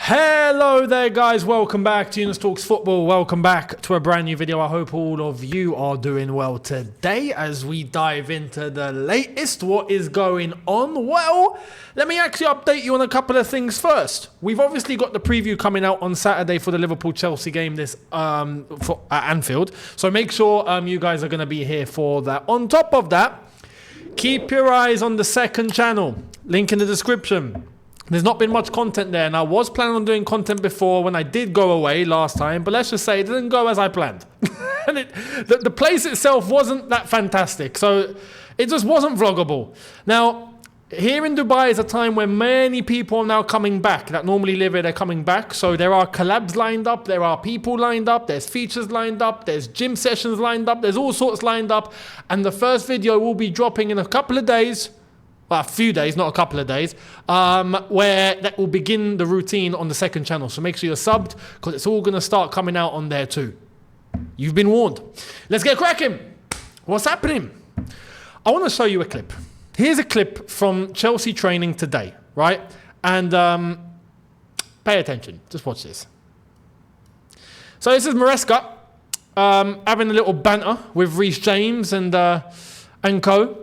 Hello there guys, welcome back to Younes Talks Football. Welcome back to a brand new video. I hope all of you are doing well today as we dive into the latest. What is going on? Well, let me actually update you on a couple of things first. We've obviously got the preview coming out on Saturday for the Liverpool-Chelsea game at Anfield. So make sure you guys are going to be here for that. On top of that, keep your eyes on the second channel. Link in the description. There's not been much content there, and I was planning on doing content before when I did go away last time, but let's just say it didn't go as I planned. And the place itself wasn't that fantastic, so it just wasn't vloggable. Now, here in Dubai is a time where many people are now coming back that normally live here, they're coming back. So there are collabs lined up, there are people lined up, there's features lined up, there's gym sessions lined up, there's all sorts lined up, and the first video will be dropping in a couple of days. Well, a few days, not a couple of days, where that will begin the routine on the second channel. So make sure you're subbed, because it's all going to start coming out on there too. You've been warned. Let's get cracking. What's happening? I want to show you a clip. Here's a clip from Chelsea training today, right? And pay attention. Just watch this. So this is Maresca having a little banter with Reece James and co.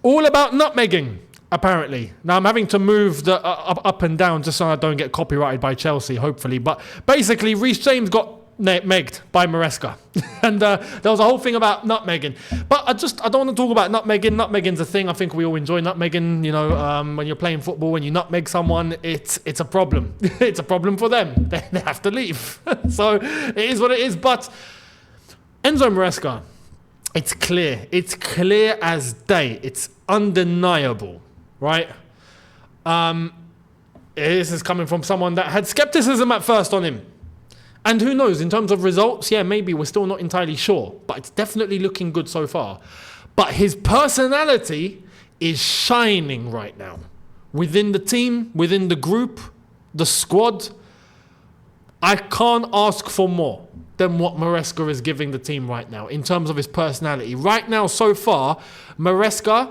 All about nutmegging, apparently. Now, I'm having to move the up and down just so I don't get copyrighted by Chelsea, hopefully. But basically, Reece James got megged by Maresca. And there was a whole thing about nutmegging. But I don't want to talk about nutmegging. Nutmegging's a thing. I think we all enjoy nutmegging. You know, when you're playing football, when you nutmeg someone, it's a problem. It's a problem for them. They have to leave. So it is what it is. But Enzo Maresca, it's clear as day. It's undeniable, right? This is coming from someone that had skepticism at first on him. And who knows, in terms of results, yeah, maybe we're still not entirely sure, but it's definitely looking good so far. But his personality is shining right now. Within the team, within the group, the squad, I can't ask for more than what Maresca is giving the team right now in terms of his personality. Right now, so far, Maresca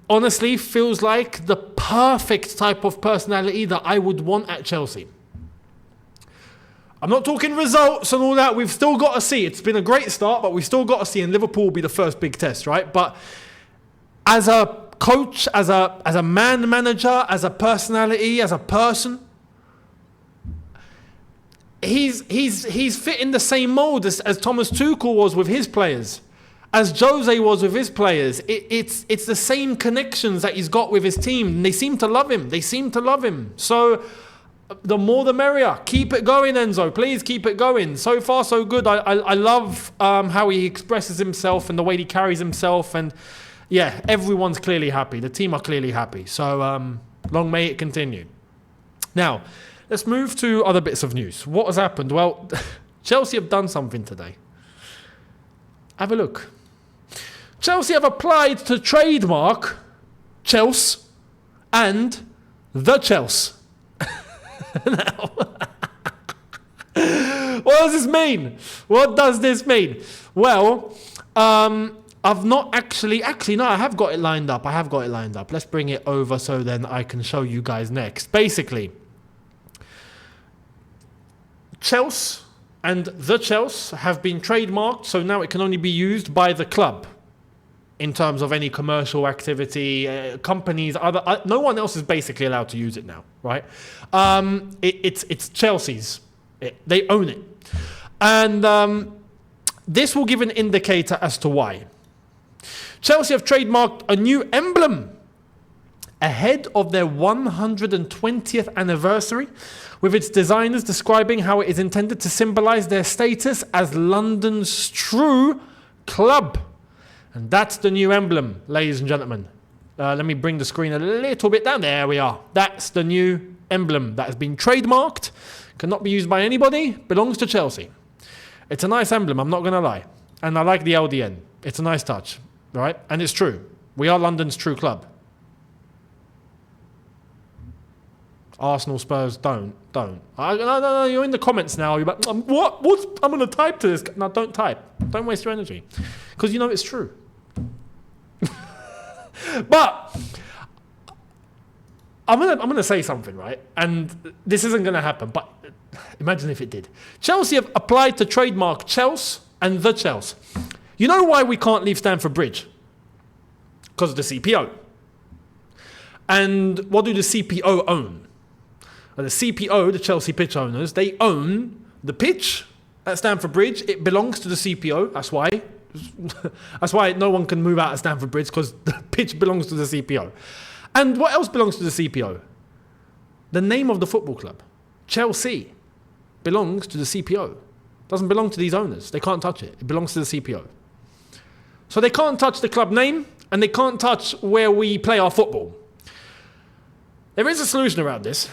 honestly feels like the perfect type of personality that I would want at Chelsea. I'm not talking results and all that. We've still got to see. It's been a great start, but we've still got to see. And Liverpool will be the first big test, right? But as a coach, as a man manager, as a personality, as a person, he's fitting the same mold as Thomas Tuchel was with his players, as Jose was with his players. It's the same connections that he's got with his team. And they seem to love him. So the more the merrier. Keep it going, Enzo. Please keep it going. So far, so good. I love how he expresses himself and the way he carries himself. And yeah, everyone's clearly happy. The team are clearly happy. So long may it continue. Now, let's move to other bits of news. What has happened? Well, Chelsea have done something today. Have a look. Chelsea have applied to trademark Chels and the Chels. Now, what does this mean? What does this mean? Well, I've not actually, no, I have got it lined up. Let's bring it over so then I can show you guys next. Basically, Chels and the Chels have been trademarked, so now it can only be used by the club in terms of any commercial activity, companies, no one else is basically allowed to use it now, right? It's Chelsea's. They own it. And this will give an indicator as to why. Chelsea have trademarked a new emblem ahead of their 120th anniversary, with its designers describing how it is intended to symbolize their status as London's true club. And that's the new emblem, ladies and gentlemen. Let me bring the screen a little bit down. There we are. That's the new emblem that has been trademarked. Cannot be used by anybody. Belongs to Chelsea. It's a nice emblem, I'm not going to lie. And I like the LDN. It's a nice touch, right? And it's true. We are London's true club. Arsenal, Spurs, don't. No, you're in the comments now. You're like, what? I'm going to type to this. No, don't type. Don't waste your energy. Because you know it's true. But I'm gonna say something, right? And this isn't gonna happen, but imagine if it did. Chelsea have applied to trademark Chels and the Chels. You know why we can't leave Stamford Bridge? Because of the CPO. And what do the CPO own? The CPO, the Chelsea pitch owners, they own the pitch at Stamford Bridge. It belongs to the CPO. That's why. That's why no one can move out of Stamford Bridge, because the pitch belongs to the CPO. And what else belongs to the CPO? The name of the football club, Chelsea, belongs to the CPO. Doesn't belong to these owners. They can't touch it. It belongs to the CPO. So they can't touch the club name, and they can't touch where we play our football. There is a solution around this.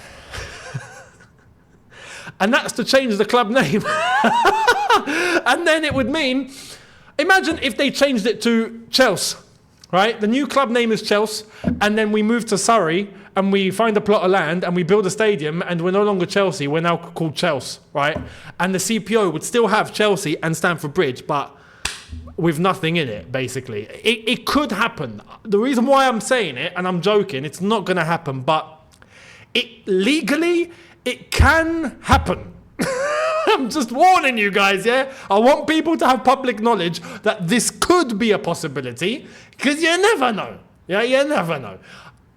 And that's to change the club name. And then it would mean, imagine if they changed it to Chels, right? The new club name is Chels, and then we move to Surrey and we find a plot of land and we build a stadium and we're no longer Chelsea, we're now called Chels, right? And the CPO would still have Chelsea and Stamford Bridge, but with nothing in it, basically. It could happen. The reason why I'm saying it, and I'm joking, it's not going to happen, but legally, it can happen. I'm just warning you guys, yeah? I want people to have public knowledge that this could be a possibility, because you never know. Yeah, you never know.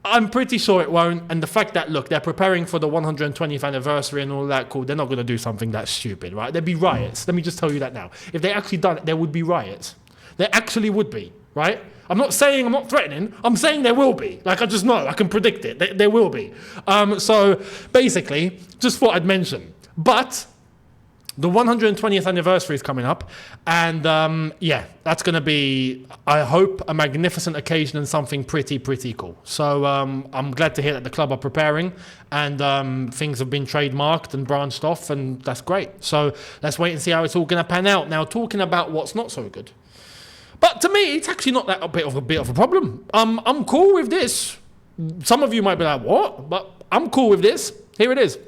I'm pretty sure it won't, and the fact that, look, they're preparing for the 120th anniversary and all that, cool, they're not going to do something that stupid, right? There'd be riots. Let me just tell you that now. If they actually done it, there would be riots. There actually would be, right? I'm not threatening, I'm saying there will be. Like, I just know, I can predict it. There will be. So, basically, just thought I'd mention. But the 120th anniversary is coming up, and that's going to be, I hope, a magnificent occasion and something pretty cool. So I'm glad to hear that the club are preparing, and things have been trademarked and branched off, and that's great. So let's wait and see how it's all going to pan out. Now, talking about what's not so good, but to me, it's actually not that a bit of a problem. I'm cool with this. Some of you might be like, what? But I'm cool with this. Here it is.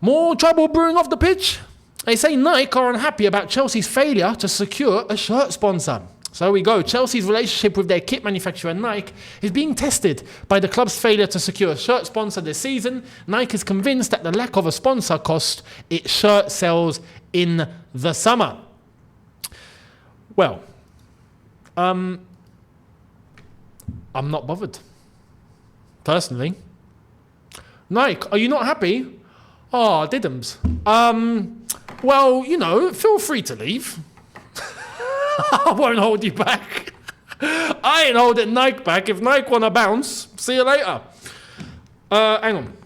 More trouble brewing off the pitch? They say Nike are unhappy about Chelsea's failure to secure a shirt sponsor. So we go. Chelsea's relationship with their kit manufacturer Nike is being tested by the club's failure to secure a shirt sponsor this season. Nike is convinced that the lack of a sponsor cost its shirt sales in the summer. Well, I'm not bothered. Personally. Nike, are you not happy? Oh, diddums. Well, feel free to leave. I won't hold you back. I ain't holding Nike back. If Nike want to bounce, see you later. Hang on.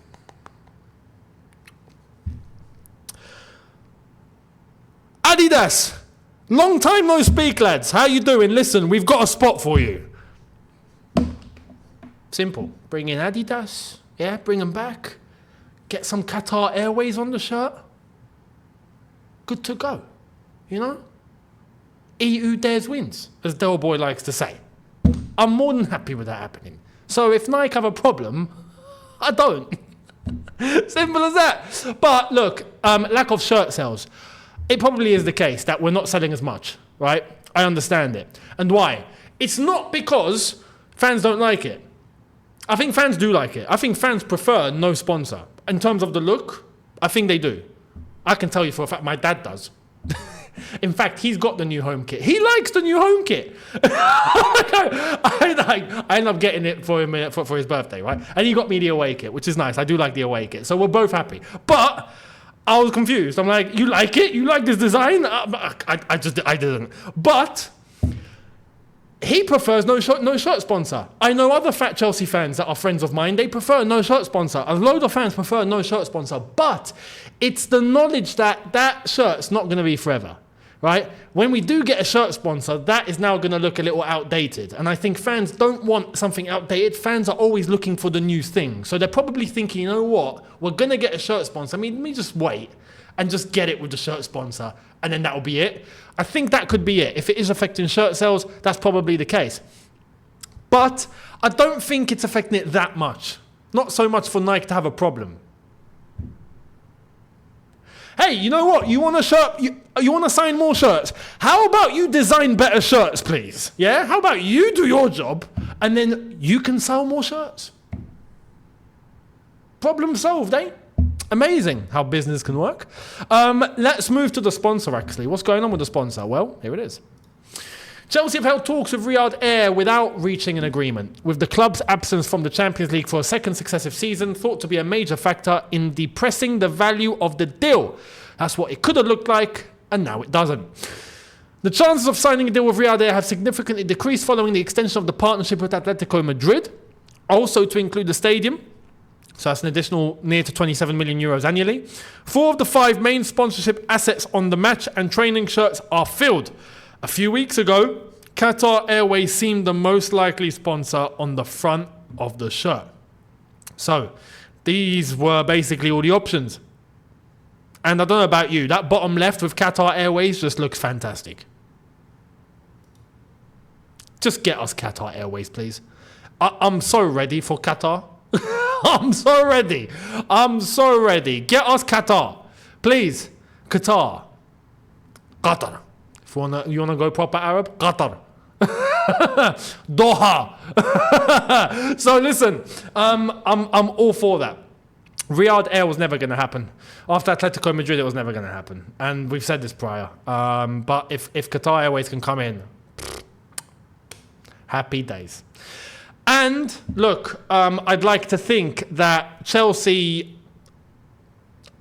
Adidas. Long time no speak, lads. How you doing? Listen, we've got a spot for you. Simple. Bring in Adidas. Yeah, bring them back. Get some Qatar Airways on the shirt. Good to go. He who dares wins, as Del Boy likes to say. I'm more than happy with that happening. So if Nike have a problem, I don't. Simple as that. But look, lack of shirt sales. It probably is the case that we're not selling as much, right? I understand it. And why? It's not because fans don't like it. I think fans do like it. I think fans prefer no sponsor. In terms of the look, I think they do. I can tell you for a fact, my dad does. In fact, he's got the new home kit. He likes the new home kit. I ended up getting it for him for his birthday, right? And he got me the away kit, which is nice. I do like the away kit. So we're both happy. But I was confused. I'm like, you like it? You like this design? I didn't. But he prefers no shirt sponsor. I know other fat Chelsea fans that are friends of mine, they prefer no shirt sponsor. A load of fans prefer no shirt sponsor. But it's the knowledge that that shirt's not going to be forever, right? When we do get a shirt sponsor, that is now going to look a little outdated. And I think fans don't want something outdated. Fans are always looking for the new thing. So they're probably thinking, you know what? We're going to get a shirt sponsor. I mean, let me just wait and just get it with the shirt sponsor. And then that'll be it. I think that could be it. If it is affecting shirt sales, that's probably the case. But I don't think it's affecting it that much. Not so much for Nike to have a problem. Hey, you know what? You want a shirt? You want to sign more shirts? How about you design better shirts, please? Yeah? How about you do your job and then you can sell more shirts? Problem solved, eh? Amazing how business can work. Let's move to the sponsor, actually. What's going on with the sponsor? Well, here it is. Chelsea have held talks with Riyad A without reaching an agreement, with the club's absence from the Champions League for a second successive season thought to be a major factor in depressing the value of the deal. That's what it could have looked like, and now it doesn't. The chances of signing a deal with Riyad A have significantly decreased following the extension of the partnership with Atletico Madrid, also to include the stadium. So that's an additional near to 27 million euros annually. 4 of the 5 main sponsorship assets on the match and training shirts are filled. A few weeks ago, Qatar Airways seemed the most likely sponsor on the front of the shirt. So these were basically all the options. And I don't know about you, that bottom left with Qatar Airways just looks fantastic. Just get us Qatar Airways, please. I'm so ready for Qatar. I'm so ready. Get us Qatar. Please. Qatar. If you wanna go proper Arab, Qatar. Doha. So listen, I'm all for that. Riyad Air was never going to happen. After Atletico Madrid, it was never going to happen. And we've said this prior. But if Qatar Airways can come in, happy days. And look, I'd like to think that Chelsea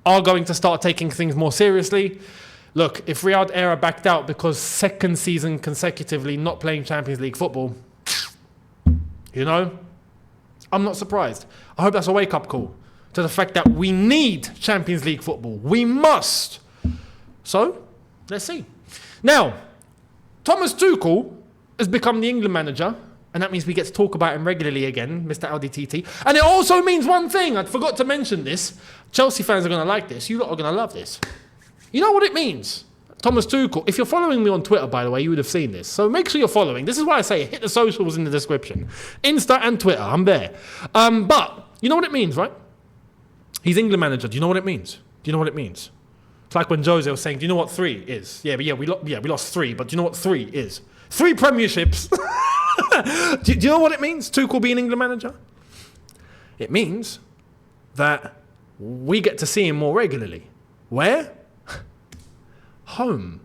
are going to start taking things more seriously. Look, if Riyad Air are backed out because second season consecutively not playing Champions League football, you know, I'm not surprised. I hope that's a wake-up call to the fact that we need Champions League football. We must. So, let's see. Now, Thomas Tuchel has become the England manager, and that means we get to talk about him regularly again, Mr. LDTT. And it also means one thing. I forgot to mention this. Chelsea fans are going to like this. You lot are going to love this. You know what it means? Thomas Tuchel. If you're following me on Twitter, by the way, you would have seen this. So make sure you're following. This is why I say hit the socials in the description. Insta and Twitter. I'm there. But you know what it means, right? He's England manager. Do you know what it means? Do you know what it means? It's like when Jose was saying, do you know what 3 is? We lost 3, but do you know what 3 is? 3 premierships. do you know what it means, Tuchel being England manager? It means that we get to see him more regularly. Where? Home.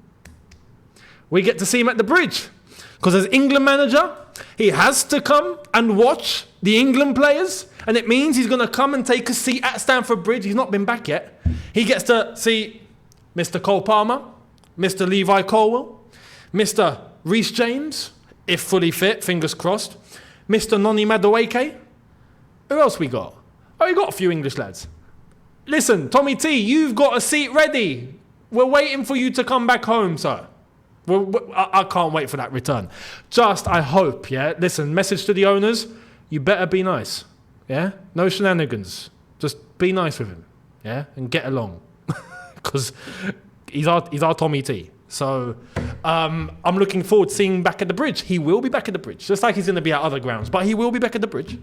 We get to see him at the Bridge. Because as England manager, he has to come and watch the England players. And it means he's going to come and take a seat at Stamford Bridge. He's not been back yet. He gets to see Mr. Cole Palmer, Mr. Levi Colwill, Mr. Reece James, if fully fit, fingers crossed, Mr. Noni Madueke. Who else we got? Oh, we got a few English lads. Listen, Tommy T, you've got a seat ready. We're waiting for you to come back home, sir. I can't wait for that return. Just, I hope, yeah? Listen, message to the owners, you better be nice. Yeah? No shenanigans. Just be nice with him. Yeah? And get along. Because he's our Tommy T. So I'm looking forward to seeing him back at the Bridge. He will be back at the Bridge. Just like he's going to be at other grounds. But he will be back at the Bridge.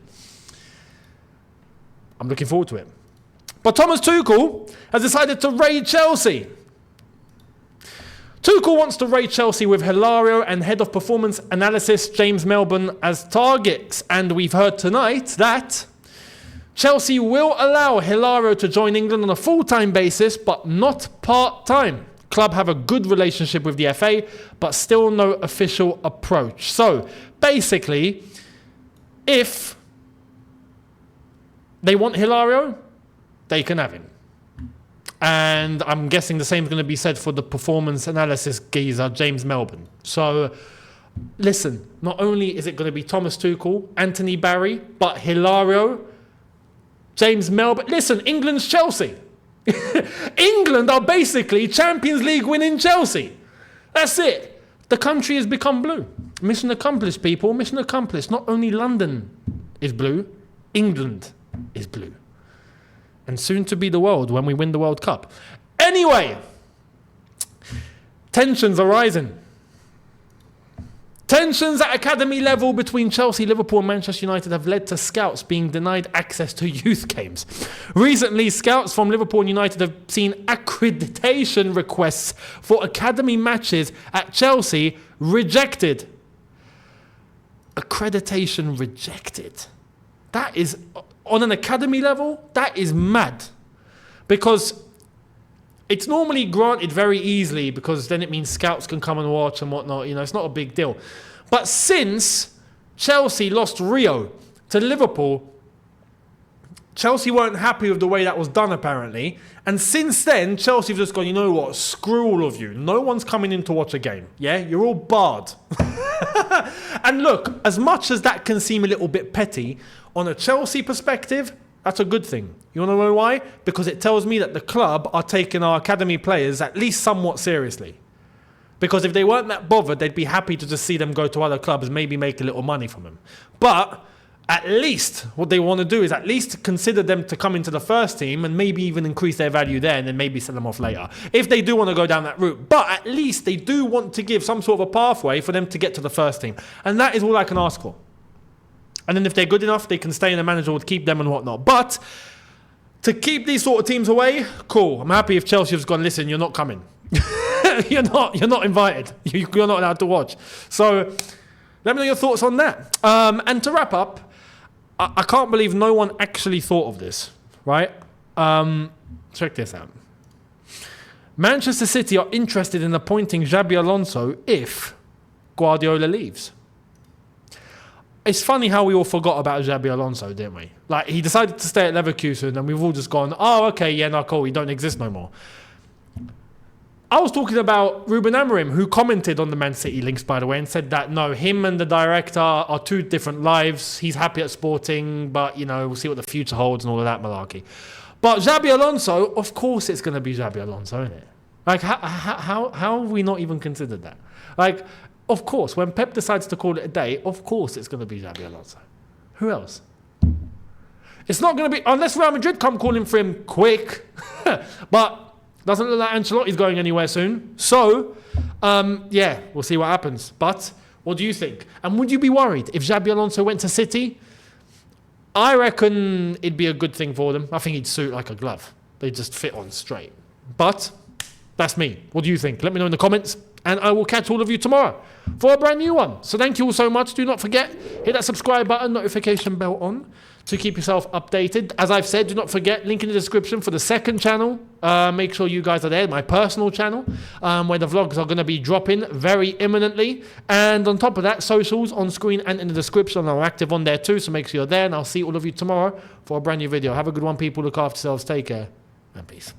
I'm looking forward to it. But Thomas Tuchel has decided to raid Chelsea. Tuchel wants to rate Chelsea with Hilario and head of performance analysis James Melbourne as targets. And we've heard tonight that Chelsea will allow Hilario to join England on a full-time basis, but not part-time. Club have a good relationship with the FA, but still no official approach. So, basically, if they want Hilario, they can have him. And I'm guessing the same is going to be said for the performance analysis geezer, James Melbourne. So, listen, not only is it going to be Thomas Tuchel, Anthony Barry, but Hilario, James Melbourne. Listen, England's Chelsea. England are basically Champions League winning Chelsea. That's it. The country has become blue. Mission accomplished, people. Mission accomplished. Not only London is blue, England is blue. And soon to be the world when we win the World Cup. Anyway, tensions are rising. Tensions at academy level between Chelsea, Liverpool and Manchester United have led to scouts being denied access to youth games. Recently, scouts from Liverpool and United have seen accreditation requests for academy matches at Chelsea rejected. Accreditation rejected. That is on an academy level, that is mad. Because it's normally granted very easily, because then it means scouts can come and watch and whatnot. You know, it's not a big deal. But since Chelsea lost Rio to Liverpool, Chelsea weren't happy with the way that was done, apparently. And since then, Chelsea have just gone, you know what, screw all of you. No one's coming in to watch a game. Yeah, you're all barred. And look, as much as that can seem a little bit petty, on a Chelsea perspective, that's a good thing. You want to know why? Because it tells me that the club are taking our academy players at least somewhat seriously. Because if they weren't that bothered, they'd be happy to just see them go to other clubs, maybe make a little money from them. But at least what they want to do is at least consider them to come into the first team and maybe even increase their value there and then maybe sell them off later. If they do want to go down that route. But at least they do want to give some sort of a pathway for them to get to the first team. And that is all I can ask for. And then if they're good enough, they can stay and the manager would keep them and whatnot. But to keep these sort of teams away, cool. I'm happy if Chelsea has gone, listen, you're not coming. You're not invited. You're not allowed to watch. So let me know your thoughts on that. And to wrap up, I can't believe no one actually thought of this, right? Check this out. Manchester City are interested in appointing Jabbi Alonzo if Guardiola leaves. It's funny how we all forgot about Jabbi Alonzo, didn't we? Like, he decided to stay at Leverkusen and we've all just gone, oh, okay, yeah, no, cool, he don't exist no more. I was talking about Ruben Amorim, who commented on the Man City links, by the way, and said that, no, him and the director are two different lives. He's happy at Sporting, but, you know, we'll see what the future holds and all of that malarkey. But Jabbi Alonzo, of course it's going to be Jabbi Alonzo, isn't it? Like, how have we not even considered that? Like, of course, when Pep decides to call it a day, of course it's going to be Jabbi Alonzo. Who else? It's not going to be, unless Real Madrid come calling for him quick. But doesn't look like Ancelotti's going anywhere soon. So, yeah, we'll see what happens. But what do you think? And would you be worried if Jabbi Alonzo went to City? I reckon it'd be a good thing for them. I think he'd suit like a glove. They'd just fit on straight. But that's me. What do you think? Let me know in the comments. And I will catch all of you tomorrow for a brand new one. So thank you all so much. Do not forget, hit that subscribe button, notification bell on to keep yourself updated. As I've said, do not forget, link in the description for the second channel. Make sure you guys are there, my personal channel, where the vlogs are going to be dropping very imminently. And on top of that, socials on screen and in the description are active on there too. So make sure you're there, and I'll see all of you tomorrow for a brand new video. Have a good one, people. Look after yourselves. Take care and peace.